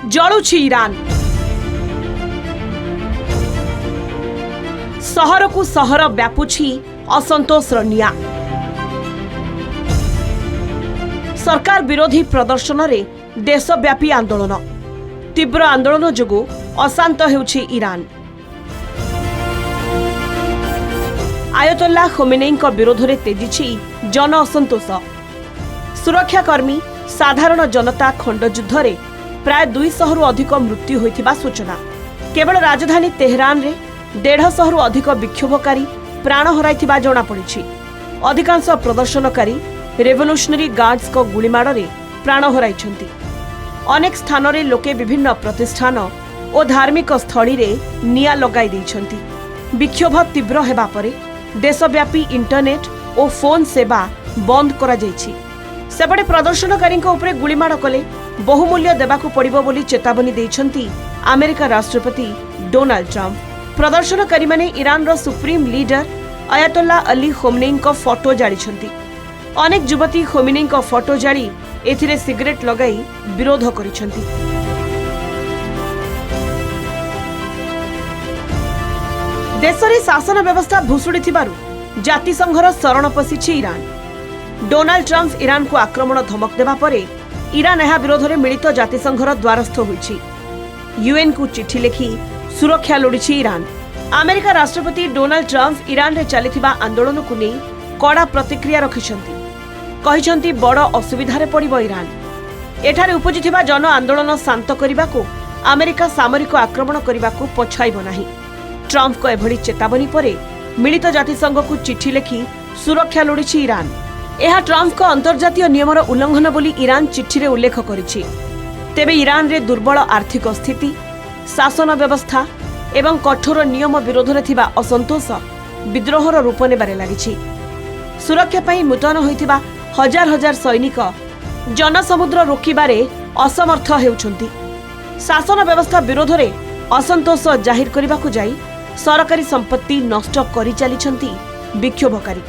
जळुछि Iran. सहर को सहर व्यापुछि असंतोषर निया। सरकार विरोधी प्रदर्शन रे देशव्यापी आंदोलन। तीव्र आंदोलन जोगु अशांत हेउछि ईरान। आयतोल्ला खोमेनेईଙ୍କ विरोधरे तेजिछि जन असंतोष। सुरक्षाकर्मी साधारण जनता खंडयुद्धरे प्राय 200 रु अधिक मृत्यु होइथिबा सूचना। केवल राजधानी तेहरान रे 150 रु अधिक विक्षोभकारी प्राण हराइथिबा जणा पड़िछि। अधिकांश प्रदर्शनकारी रेवोल्यूशनरी गार्ड्स को गुलीमाड़े प्राण हराइछन्ति। अनेक स्थान रे लोके विभिन्न प्रतिष्ठान और धार्मिक स्थली रे निया लगाई दैछन्ति। विक्षोभ तीव्र हेबा परे देशव्यापी इंटरनेट और फोन सेवा बंद करा जायछि। सेपटे प्रदर्शनकारी उपरे गुलीमाड़ कले बहुमूल्य देबाकू पड़िबो बोली चेतावनी दैछन्ति अमेरिका राष्ट्रपति डोनाल्ड ट्रम्प। प्रदर्शनकारी माने ईरान रो supreme leader Ayatollah Ali खोमेनेईଙ୍କ photo जाळिछन्ति। अनेक युवती खोमेनेईଙ୍କ फोटो जाळी एथिरे सिगरेट लगाई विरोध करिछन्ति। देशरे शासन व्यवस्था भुसुड़ी थिबारु जातिसंघर शरण पशिछि ईरान। डोनाल्ड ट्रम्प ईरान को आक्रमण धमक देबा परे ईरान एहा विरोध में मिलित जातिसंघर द्वारस्थ होइछि। यूएन को चिठी लिखि सुरक्षा लोड़िछि ईरान। अमेरिका राष्ट्रपति डोनाल्ड ट्रम्प ईरान रे चलिथिबा आंदोलन को नै कड़ा प्रतिक्रिया रखिछन्ति। कहिछन्ति बड़ असुविधारे पड़िबो ईरान। एठारे उपजिथिबा जन आंदोलन शांत करिबाकू अमेरिका सामरिक आक्रमण करिबाकू पछाइबो नाही। ट्रम्प को एभली चेतावनी परे मिलित जातिसंघ को चिठी लिखि सुरक्षा लोड़िछि ईरान। यह ट्रम्प को अंतर्जातीय नियमर उल्लंघन बोली ईरान चिठी रे उल्लेख करिछि। तेबे ईरान रे दुर्बल आर्थिक स्थिति, शासन व्यवस्था एवं कठोर नियम विरोध रे थिबा असंतोष विद्रोहर रूप नेबारे लागिछि। सुरक्षा पई मुतयन होइथिबा हजार हजार सैनिक जनसमुद्र रोकिबारे असमर्थ हेउछन्ति। शासन व्यवस्था विरोध रे असंतोष जाहिर करिबाकू जाई सरकारी संपत्ति नष्ट करि चलिछन्ति विक्षोभकारी।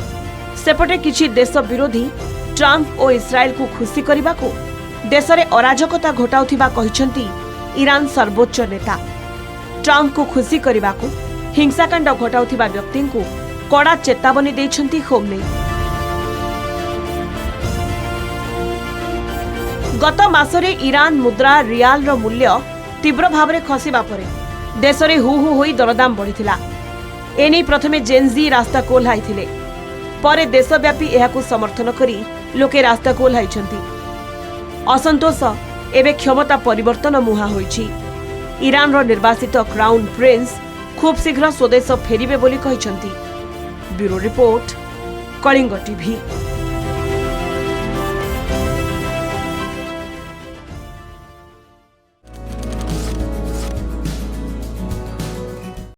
सेपटे किछि देश विरोधी ट्रम्प और इस्राएल को खुशी करबाकू देशरे अराजकता घटाउथिबा कहिछन्ति ईरान सर्वोच्च नेता। ट्रम्प को खुशी करबाकू हिंसाकांड घटाउथिबा व्यक्ति को कड़ा चेतावनी दैछन्ति खोमेनेई। गत मासरे ईरान मुद्रा रियाल रो मूल्य तीव्र भावरे खसिबा परे देशरे हु हु होई दरदाम बढ़िथिला। एनै प्रथमे जेनजी रास्ता को ओह्लाइथिले। परे देशव्यापी एहाकू समर्थन करी लोके रास्ता को ओह्लाइछन्ति। असंतोष एबे क्षमता परिवर्तन मुहा होइछि। ईरान रो निर्वासित क्राउन प्रिंस खूब शीघ्र स्वदेश फेरिबे बोली कहिछन्ति। Bureau report, Kalinga TV.